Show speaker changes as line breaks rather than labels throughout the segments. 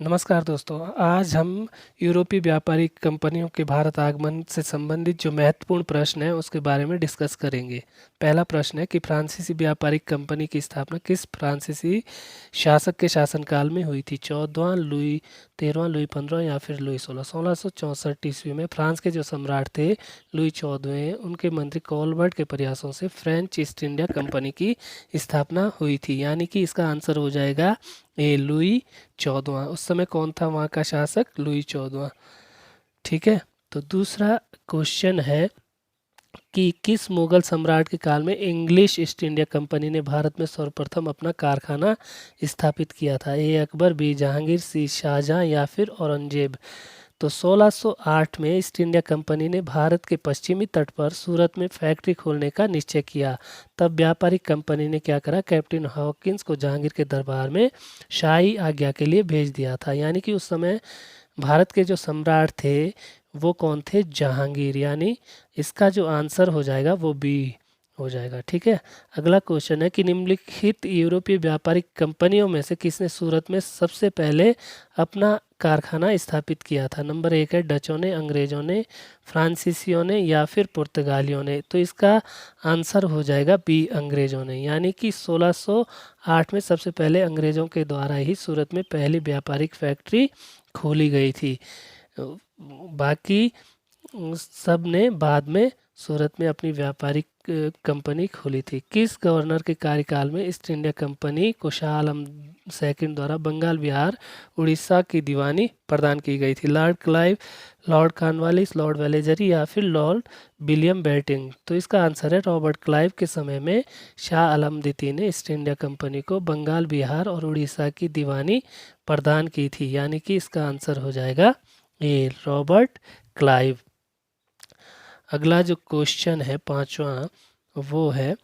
नमस्कार दोस्तों, आज हम यूरोपीय व्यापारिक कंपनियों के भारत आगमन से संबंधित जो महत्वपूर्ण प्रश्न है उसके बारे में डिस्कस करेंगे। पहला प्रश्न है कि फ्रांसीसी व्यापारिक कंपनी की स्थापना किस फ्रांसीसी शासक के शासनकाल में हुई थी? 14वां लुई 13वां लुई 15वां या फिर लुई 16? 1664 ईस्वी में फ्रांस के जो सम्राट थे लुई 14वें, उनके मंत्री कॉलबर्ट के प्रयासों से फ्रेंच ईस्ट इंडिया कंपनी की स्थापना हुई थी। यानी कि इसका आंसर हो जाएगा ए लुई 14वां। उस समय कौन था वहाँ का शासक? लुई 14वां। ठीक है, तो दूसरा क्वेश्चन है कि किस मुगल सम्राट के काल में इंग्लिश ईस्ट इंडिया कंपनी ने भारत में सर्वप्रथम अपना कारखाना स्थापित किया था? ए अकबर, बी जहांगीर, सी शाहजहां या फिर औरंगजेब? तो 1608 में ईस्ट इंडिया कंपनी ने भारत के पश्चिमी तट पर सूरत में फैक्ट्री खोलने का निश्चय किया। तब व्यापारिक कंपनी ने क्या करा? कैप्टन हॉकिंस को जहांगीर के दरबार में शाही आज्ञा के लिए भेज दिया था। यानी कि उस समय भारत के जो सम्राट थे वो कौन थे? जहांगीर। यानी इसका जो आंसर हो जाएगा वो बी हो जाएगा। ठीक है, अगला क्वेश्चन है कि निम्नलिखित यूरोपीय व्यापारिक कंपनियों में से किसने सूरत में सबसे पहले अपना कारखाना स्थापित किया था? नंबर 1 है डचों ने, अंग्रेजों ने, फ्रांसीसियों ने या फिर पुर्तगालियों ने? तो इसका आंसर हो जाएगा बी, अंग्रेजों ने। यानी कि 1608 में सबसे पहले अंग्रेजों के द्वारा ही सूरत में पहली व्यापारिक फैक्ट्री खोली गई थी। बाकी सब ने बाद में सूरत में अपनी व्यापारिक कंपनी खोली थी। किस गवर्नर के कार्यकाल में ईस्ट इंडिया कंपनी को शाह आलम सेकंड द्वारा बंगाल, बिहार, उड़ीसा की दीवानी प्रदान की गई थी? Lord Clive, Lord Cornwallis, Lord Wellesley या फिर लॉर्ड विलियम बेंटिंक? तो इसका आंसर है रॉबर्ट क्लाइव के समय में शाह आलम द्वितीय ने ईस्ट इंडिया कंपनी को बंगाल, बिहार और उड़ीसा की दीवानी प्रदान की थी। यानी कि इसका आंसर हो जाएगा ए, रॉबर्ट क्लाइव। अगला जो क्वेश्चन है पांचवा, वो है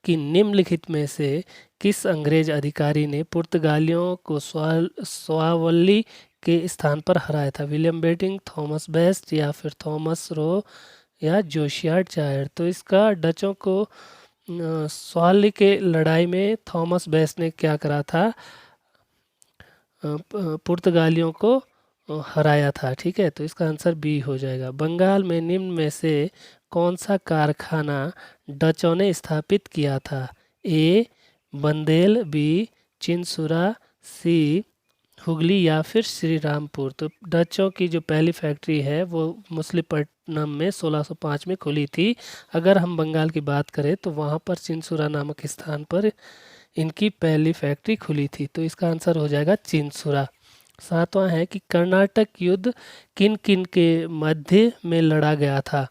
कि निम्नलिखित में से किस अंग्रेज अधिकारी ने पुर्तगालियों को स्वावली के स्थान पर हराया था? विलियम बेंटिंक, थॉमस बेस्ट या फिर थॉमस रो या जोशिया चायर? तो इसका डचों को स्वावली के लड़ाई में थॉमस बेस्ट ने क्या करा था? पुर्तगालियों को हराया था। ठीक है, तो इसका आंसर बी हो जाएगा। बंगाल में निम्न में से कौन सा कारखाना डचों ने स्थापित किया था? ए बंदेल, बी चिनसुरा, सी हुगली या फिर श्री रामपुर? तो डचों की जो पहली फैक्ट्री है वो मछलीपट्टनम में 1605 में खुली थी। अगर हम बंगाल की बात करें तो वहाँ पर चिनसुरा नामक स्थान पर इनकी पहली फैक्ट्री खुली थी। तो इसका आंसर हो जाएगा चिनसुरा। सातवां है कि कर्नाटक युद्ध किन किन के मध्य में लड़ा गया था?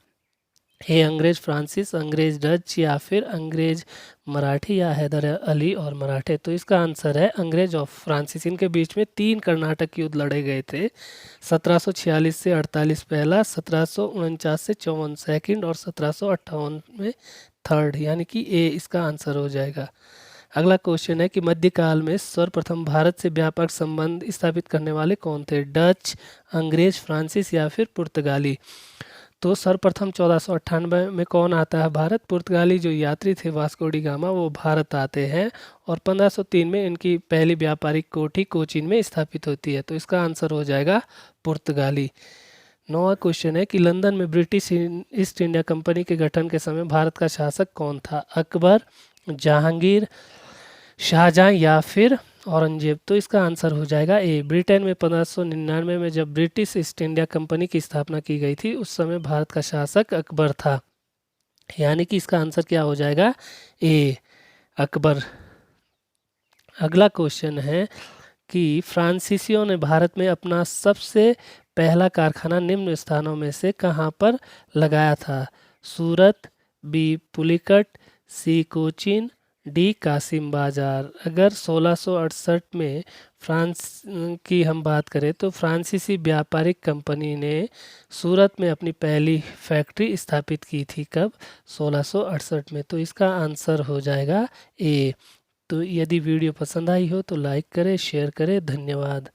ए अंग्रेज फ्रांसिस, अंग्रेज डच या फिर अंग्रेज मराठी या हैदर अली और मराठे? तो इसका आंसर है अंग्रेज और फ्रांसिस। इनके बीच में 3 कर्नाटक युद्ध लड़े गए थे। 1746 से 48 पहला, 1749 से 54 सेकंड और 1758 में थर्ड। यानी कि ए इसका आंसर हो जाएगा। अगला क्वेश्चन है कि मध्यकाल में सर्वप्रथम भारत से व्यापक संबंध स्थापित करने वाले कौन थे? डच, अंग्रेज, फ्रांसीस या फिर पुर्तगाली? तो सर्वप्रथम 1498 में कौन आता है भारत? पुर्तगाली जो यात्री थे वास्को डी गामा वो भारत आते हैं और 1503 में इनकी पहली व्यापारिक कोठी कोचीन में स्थापित होती है। तो इसका आंसर हो जाएगा पुर्तगाली। 9वां क्वेश्चन है कि लंदन में ब्रिटिश ईस्ट इंडिया कंपनी के गठन के समय भारत का शासक कौन था? अकबर, जहांगीर, शाहजहां या फिर औरंगजेब? तो इसका आंसर हो जाएगा ए। ब्रिटेन में 1599 में जब ब्रिटिश ईस्ट इंडिया कंपनी की स्थापना की गई थी उस समय भारत का शासक अकबर था। यानी कि इसका आंसर क्या हो जाएगा? ए, अकबर। अगला क्वेश्चन है कि फ्रांसीसियों ने भारत में अपना सबसे पहला कारखाना निम्न स्थानों में से कहाँ पर लगाया था? सूरत, बी पुलिकट, सी कोचीन, डी कासिम बाजार? अगर 1668 में फ्रांस की हम बात करें तो फ्रांसीसी व्यापारिक कंपनी ने सूरत में अपनी पहली फैक्ट्री स्थापित की थी। कब? 1668 में। तो इसका आंसर हो जाएगा ए। तो यदि वीडियो पसंद आई हो तो लाइक करें, शेयर करें। धन्यवाद।